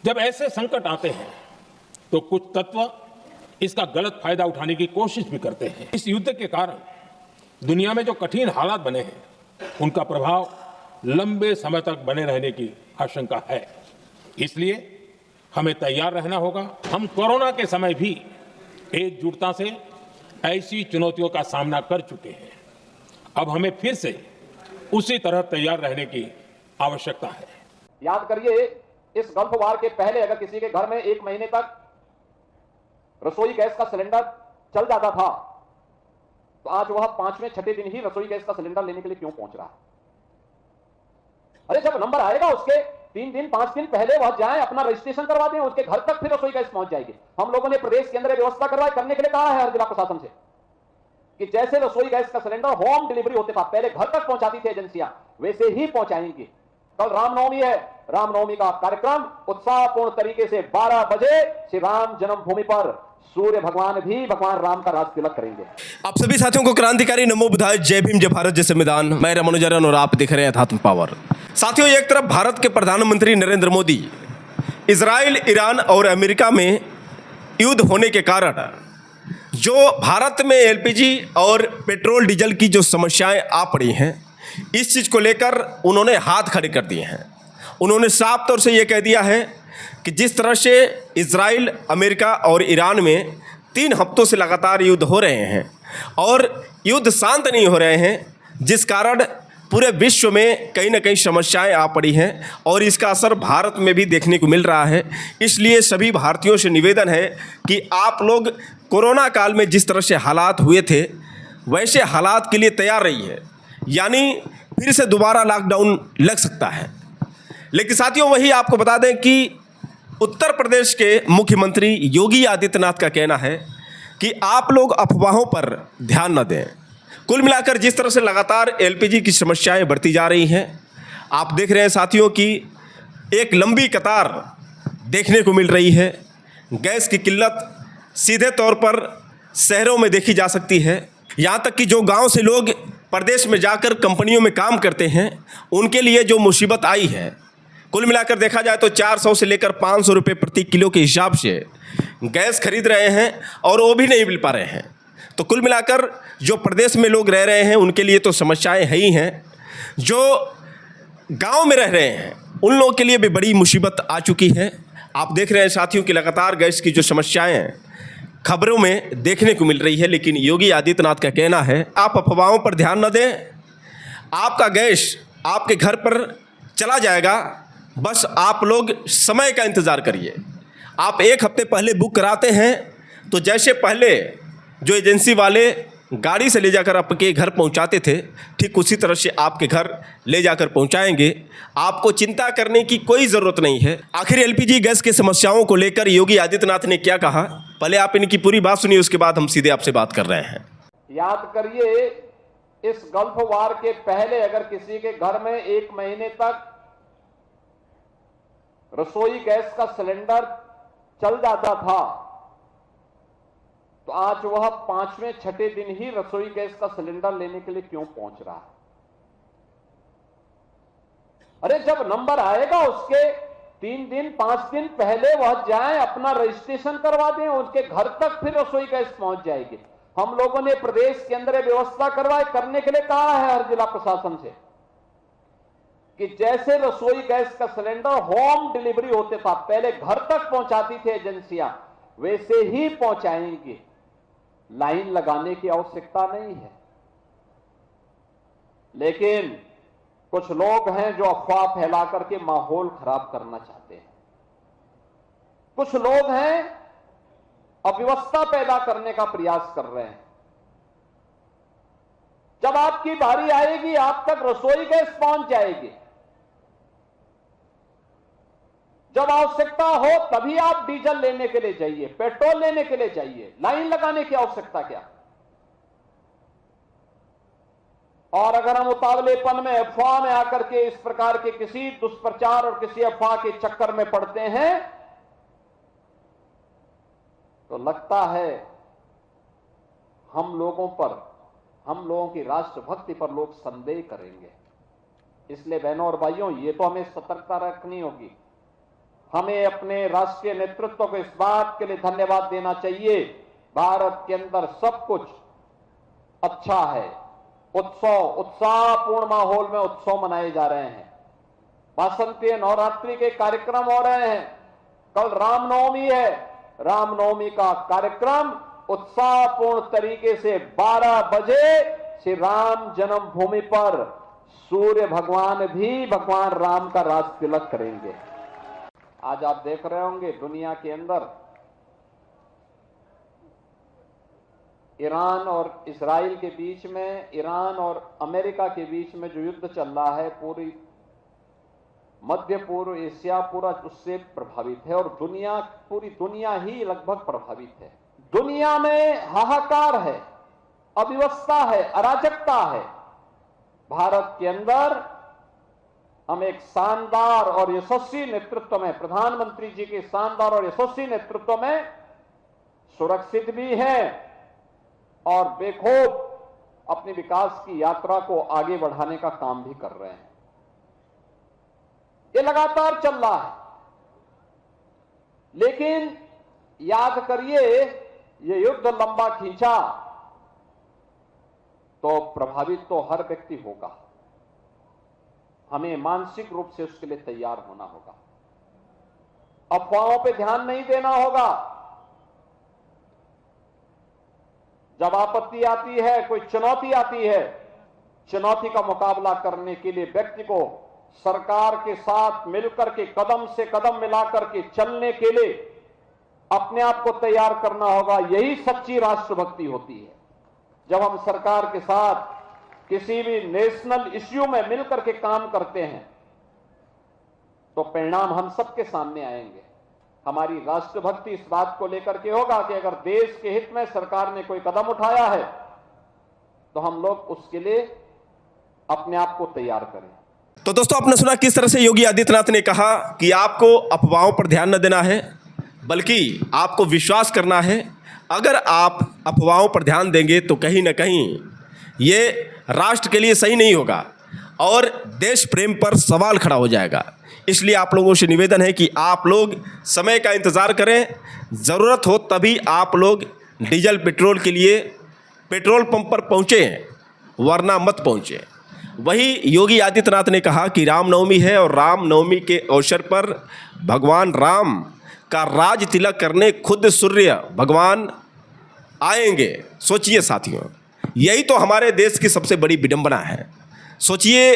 जब ऐसे संकट आते हैं तो कुछ तत्व इसका गलत फायदा उठाने की कोशिश भी करते हैं। इस युद्ध के कारण दुनिया में जो कठिन हालात बने हैं उनका प्रभाव लंबे समय तक बने रहने की आशंका है। इसलिए हमें तैयार रहना होगा। हम कोरोना के समय भी एकजुटता से ऐसी चुनौतियों का सामना कर चुके हैं। अब हमें फिर से उसी तरह तैयार रहने की आवश्यकता है। याद करिए, इस गल्फ वार के पहले अगर किसी के घर में 1 महीने तक रसोई गैस का सिलेंडर चल जाता था, तो आज वह 5वें 6ठे दिन ही रसोई गैस का सिलेंडर लेने के लिए क्यों पहुंच रहा है? अरे जब नंबर आएगा उसके 3 दिन 5 दिन पहले वह जाएं, अपना रजिस्ट्रेशन करवा दें, उसके घर तक फिर रसोई गैस पहुंच जाएगी। हम लोगों ने प्रदेश के अंदर व्यवस्था करने के लिए कहा है हर जिला प्रशासन से कि जैसे रसोई गैस का सिलेंडर होम डिलीवरी होते था, पहले घर तक पहुंचाती थी एजेंसियां, वैसे ही पहुंचाएंगी। कल रामनवमी है, रामनवमी का कार्यक्रम उत्साहपूर्ण तरीके से 12 बजे श्री राम जन्मभूमि पर सूर्य भगवान भी भगवान राम का राज तिलक करेंगे। आप सभी साथियों को क्रांतिकारी नमो बुधाय, जय भीम, जय भारत, जय संविधान। मैं रमनुजरन और आप देख रहे हैं अध्यात्म पावर। साथियों, एक तरफ भारत के प्रधानमंत्री नरेंद्र मोदी इजराइल, ईरान और अमेरिका में युद्ध होने के कारण जो भारत में एलपीजी और पेट्रोल डीजल की जो समस्याएं आ पड़ी हैं, इस चीज़ को लेकर उन्होंने हाथ खड़े कर दिए हैं। उन्होंने साफ तौर से ये कह दिया है कि जिस तरह से इजराइल, अमेरिका और ईरान में 3 हफ्तों से लगातार युद्ध हो रहे हैं और युद्ध शांत नहीं हो रहे हैं, जिस कारण पूरे विश्व में कहीं ना कहीं समस्याएं आ पड़ी हैं और इसका असर भारत में भी देखने को मिल रहा है। इसलिए सभी भारतीयों से निवेदन है कि आप लोग कोरोना काल में जिस तरह से हालात हुए थे वैसे हालात के लिए तैयार रहिए, यानी फिर से दोबारा लॉकडाउन लग सकता है। लेकिन साथियों, वही आपको बता दें कि उत्तर प्रदेश के मुख्यमंत्री योगी आदित्यनाथ का कहना है कि आप लोग अफवाहों पर ध्यान न दें। कुल मिलाकर जिस तरह से लगातार एलपीजी की समस्याएं बढ़ती जा रही हैं, आप देख रहे हैं साथियों कि एक लंबी कतार देखने को मिल रही है। गैस की किल्लत सीधे तौर पर शहरों में देखी जा सकती है। यहाँ तक कि जो गांव से लोग प्रदेश में जाकर कंपनियों में काम करते हैं, उनके लिए जो मुसीबत आई है, कुल मिलाकर देखा जाए तो 400 से लेकर 500 रुपये प्रति किलो के हिसाब से गैस खरीद रहे हैं और वो भी नहीं मिल पा रहे हैं। तो कुल मिलाकर जो प्रदेश में लोग रह रहे हैं उनके लिए तो समस्याएं है ही हैं। जो गांव में रह रहे हैं उन लोगों के लिए भी बड़ी मुसीबत आ चुकी है। आप देख रहे हैं साथियों कि लगातार गैस की जो समस्याएं खबरों में देखने को मिल रही है, लेकिन योगी आदित्यनाथ का कहना है आप अफवाहों पर ध्यान न दें, आपका गैस आपके घर पर चला जाएगा, बस आप लोग समय का इंतज़ार करिए। आप 1 हफ्ते पहले बुक कराते हैं तो जैसे पहले जो एजेंसी वाले गाड़ी से ले जाकर आपके घर पहुंचाते थे, ठीक उसी तरह से आपके घर ले जाकर पहुंचाएंगे। आपको चिंता करने की कोई ज़रूरत नहीं है। आखिर एलपीजी गैस के समस्याओं को लेकर योगी आदित्यनाथ ने क्या कहा, पहले आप इनकी पूरी बात सुनिए, उसके बाद हम सीधे आपसे बात कर रहे हैं। याद करिए, इस गल्फ वार के पहले अगर किसी के घर में 1 महीने तक रसोई गैस का सिलेंडर चल जाता था, तो आज वह 5वें 6ठे दिन ही रसोई गैस का सिलेंडर लेने के लिए क्यों पहुंच रहा है? अरे जब नंबर आएगा उसके 3 दिन 5 दिन पहले वह जाएं, अपना रजिस्ट्रेशन करवा दें, उसके घर तक फिर रसोई गैस पहुंच जाएगी। हम लोगों ने प्रदेश के अंदर व्यवस्था करने के लिए कहा है हर जिला प्रशासन से कि जैसे रसोई गैस का सिलेंडर होम डिलीवरी होते था, पहले घर तक पहुंचाती थी एजेंसियां, वैसे ही पहुंचाएंगी। लाइन लगाने की आवश्यकता नहीं है। लेकिन कुछ लोग हैं जो अफवाह फैला करके माहौल खराब करना चाहते हैं। कुछ लोग हैं अव्यवस्था पैदा करने का प्रयास कर रहे हैं। जब आपकी बारी आएगी आप तक रसोई गैस पहुंच जाएगी। जब आवश्यकता हो तभी आप डीजल लेने के लिए जाइए, पेट्रोल लेने के लिए जाइए। लाइन लगाने की आवश्यकता क्या? और अगर हम उतावलेपन में, अफवाह में आकर के इस प्रकार के किसी दुष्प्रचार और किसी अफवाह के चक्कर में पड़ते हैं तो लगता है हम लोगों की राष्ट्रभक्ति पर लोग संदेह करेंगे। इसलिए बहनों और भाइयों, ये तो हमें सतर्कता रखनी होगी। हमें अपने राष्ट्रीय नेतृत्व को इस बात के लिए धन्यवाद देना चाहिए। भारत के अंदर सब कुछ अच्छा है। उत्साहपूर्ण माहौल में उत्सव मनाए जा रहे हैं। वासंतीय नवरात्रि के कार्यक्रम हो रहे हैं। कल रामनवमी है। रामनवमी का कार्यक्रम उत्साहपूर्ण तरीके से 12 बजे श्री राम जन्मभूमि पर सूर्य भगवान भी भगवान राम का राज तिलक करेंगे। आज आप देख रहे होंगे दुनिया के अंदर ईरान और इजराइल के बीच में, ईरान और अमेरिका के बीच में जो युद्ध चल रहा है, पूरी मध्य पूर्व एशिया पूरा उससे प्रभावित है और पूरी दुनिया ही लगभग प्रभावित है। दुनिया में हाहाकार है, अव्यवस्था है, अराजकता है। भारत के अंदर हम एक शानदार और यशस्वी नेतृत्व में, प्रधानमंत्री जी के शानदार और यशस्वी नेतृत्व में सुरक्षित भी हैं और बेखौफ अपनी विकास की यात्रा को आगे बढ़ाने का काम भी कर रहे हैं। ये लगातार चल रहा है, लेकिन याद करिए, ये युद्ध लंबा खींचा तो प्रभावित तो हर व्यक्ति होगा। हमें मानसिक रूप से उसके लिए तैयार होना होगा। अफवाहों पे ध्यान नहीं देना होगा। जब आपत्ति आती है, कोई चुनौती आती है, चुनौती का मुकाबला करने के लिए व्यक्ति को सरकार के साथ मिलकर के कदम से कदम मिलाकर के चलने के लिए अपने आप को तैयार करना होगा। यही सच्ची राष्ट्रभक्ति होती है। जब हम सरकार के साथ किसी भी नेशनल इश्यू में मिलकर के काम करते हैं तो परिणाम हम सबके सामने आएंगे। हमारी राष्ट्रभक्ति इस बात को लेकर के होगा कि अगर देश के हित में सरकार ने कोई कदम उठाया है तो हम लोग उसके लिए अपने आप को तैयार करें। तो दोस्तों, आपने सुना किस तरह से योगी आदित्यनाथ ने कहा कि आपको अफवाहों पर ध्यान न देना है, बल्कि आपको विश्वास करना है। अगर आप अफवाहों पर ध्यान देंगे तो कहीं ना कहीं ये राष्ट्र के लिए सही नहीं होगा और देश प्रेम पर सवाल खड़ा हो जाएगा। इसलिए आप लोगों से निवेदन है कि आप लोग समय का इंतज़ार करें। ज़रूरत हो तभी आप लोग डीजल पेट्रोल के लिए पेट्रोल पंप पर पहुँचें, वरना मत पहुँचें। वही योगी आदित्यनाथ ने कहा कि रामनवमी है और रामनवमी के अवसर पर भगवान राम का राज तिलक करने खुद सूर्य भगवान आएंगे। सोचिए साथियों, यही तो हमारे देश की सबसे बड़ी विडंबना है। सोचिए,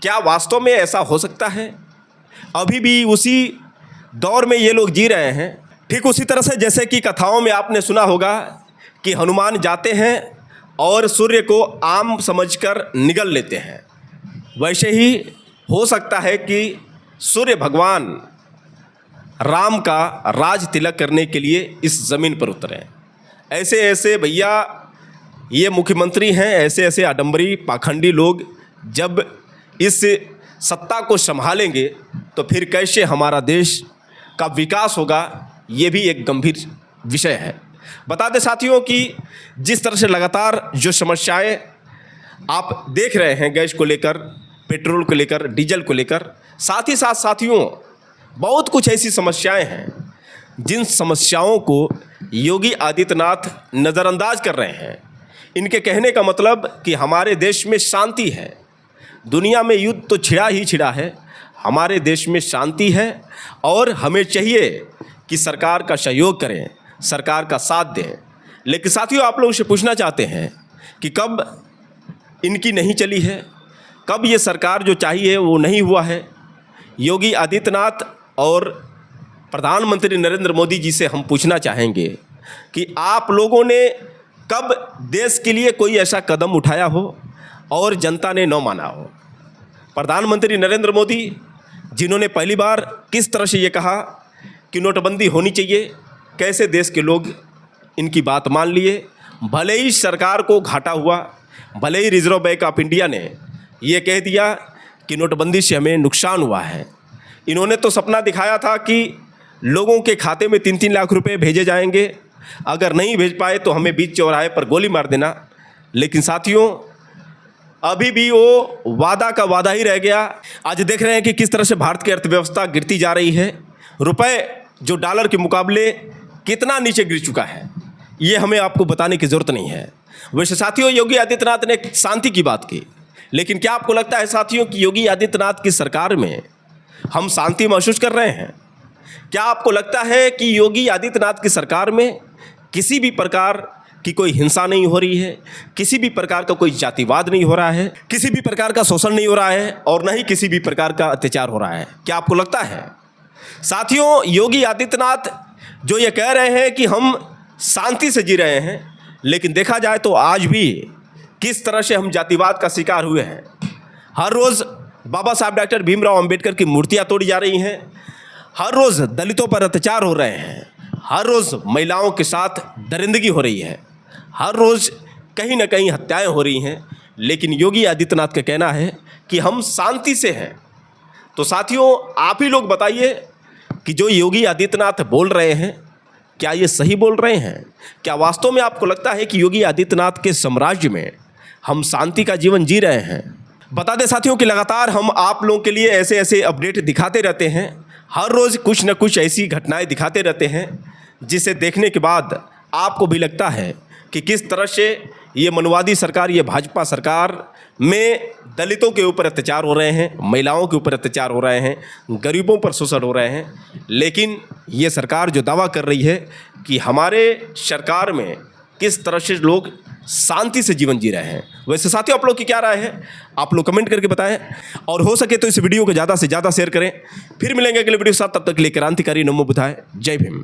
क्या वास्तव में ऐसा हो सकता है? अभी भी उसी दौर में ये लोग जी रहे हैं। ठीक उसी तरह से जैसे कि कथाओं में आपने सुना होगा कि हनुमान जाते हैं और सूर्य को आम समझकर निगल लेते हैं, वैसे ही हो सकता है कि सूर्य भगवान राम का राज तिलक करने के लिए इस ज़मीन पर उतरे। ऐसे ऐसे भैया ये मुख्यमंत्री हैं, ऐसे ऐसे आडंबरी पाखंडी लोग जब इस सत्ता को संभालेंगे तो फिर कैसे हमारा देश का विकास होगा, ये भी एक गंभीर विषय है। बता दें साथियों कि जिस तरह से लगातार जो समस्याएं आप देख रहे हैं, गैस को लेकर, पेट्रोल को लेकर, डीजल को लेकर, साथ ही साथ साथियों बहुत कुछ ऐसी समस्याएं हैं जिन समस्याओं को योगी आदित्यनाथ नज़रअंदाज कर रहे हैं। इनके कहने का मतलब कि हमारे देश में शांति है। दुनिया में युद्ध तो छिड़ा ही छिड़ा है, हमारे देश में शांति है और हमें चाहिए कि सरकार का सहयोग करें, सरकार का साथ दें। लेकिन साथियों, आप लोगों से पूछना चाहते हैं कि कब इनकी नहीं चली है, कब ये सरकार जो चाहिए वो नहीं हुआ है। योगी आदित्यनाथ और प्रधानमंत्री नरेंद्र मोदी जी से हम पूछना चाहेंगे कि आप लोगों ने कब देश के लिए कोई ऐसा कदम उठाया हो और जनता ने न माना हो। प्रधानमंत्री नरेंद्र मोदी जिन्होंने पहली बार किस तरह से ये कहा कि नोटबंदी होनी चाहिए, कैसे देश के लोग इनकी बात मान लिए। भले ही सरकार को घाटा हुआ, भले ही रिजर्व बैंक ऑफ इंडिया ने ये कह दिया कि नोटबंदी से हमें नुकसान हुआ है। इन्होंने तो सपना दिखाया था कि लोगों के खाते में 3-3 लाख रुपए भेजे जाएंगे, अगर नहीं भेज पाए तो हमें बीच चौराहे पर गोली मार देना। लेकिन साथियों, अभी भी वो वादा का वादा ही रह गया। आज देख रहे हैं कि किस तरह से भारत की अर्थव्यवस्था गिरती जा रही है। रुपए जो डॉलर के मुकाबले कितना नीचे गिर चुका है, ये हमें आपको बताने की ज़रूरत नहीं है। वैसे साथियों, योगी आदित्यनाथ ने शांति की बात की, लेकिन क्या आपको लगता है साथियों कि योगी आदित्यनाथ की सरकार में हम शांति महसूस कर रहे हैं? क्या आपको लगता है कि योगी आदित्यनाथ की सरकार में किसी भी प्रकार की कोई हिंसा नहीं हो रही है, किसी भी प्रकार का कोई जातिवाद नहीं हो रहा है, किसी भी प्रकार का शोषण नहीं हो रहा है और न ही किसी भी प्रकार का अत्याचार हो रहा है? क्या आपको लगता है? साथियों, योगी आदित्यनाथ जो ये कह रहे हैं कि हम शांति से जी रहे हैं, लेकिन देखा जाए तो आज भी किस तरह से हम जातिवाद का शिकार हुए हैं। हर रोज़ बाबा साहब डॉक्टर भीमराव अंबेडकर की मूर्तियाँ तोड़ी जा रही हैं, हर रोज़ दलितों पर अत्याचार हो रहे हैं, हर रोज़ महिलाओं के साथ दरिंदगी हो रही है, हर रोज़ कहीं ना कहीं हत्याएं हो रही हैं, लेकिन योगी आदित्यनाथ का कहना है कि हम शांति से हैं। तो साथियों, आप ही लोग बताइए कि जो योगी आदित्यनाथ बोल रहे हैं, क्या ये सही बोल रहे हैं? क्या वास्तव में आपको लगता है कि योगी आदित्यनाथ के साम्राज्य में हम शांति का जीवन जी रहे हैं? बता दें साथियों कि लगातार हम आप लोगों के लिए ऐसे ऐसे अपडेट दिखाते रहते हैं, हर रोज़ कुछ न कुछ ऐसी घटनाएं दिखाते रहते हैं जिसे देखने के बाद आपको भी लगता है कि किस तरह से ये मनुवादी सरकार, ये भाजपा सरकार में दलितों के ऊपर अत्याचार हो रहे हैं, महिलाओं के ऊपर अत्याचार हो रहे हैं, गरीबों पर शोषण हो रहे हैं। लेकिन ये सरकार जो दावा कर रही है कि हमारे सरकार में किस तरह से लोग शांति से जीवन जी रहे हैं। वैसे साथियों, आप लोग की क्या राय है? आप लोग कमेंट करके बताएं और हो सके तो इस वीडियो को ज़्यादा से ज़्यादा शेयर करें। फिर मिलेंगे अगले वीडियो के साथ, तब तक के लिए क्रांतिकारी नमो बुद्धाय। जय भीम।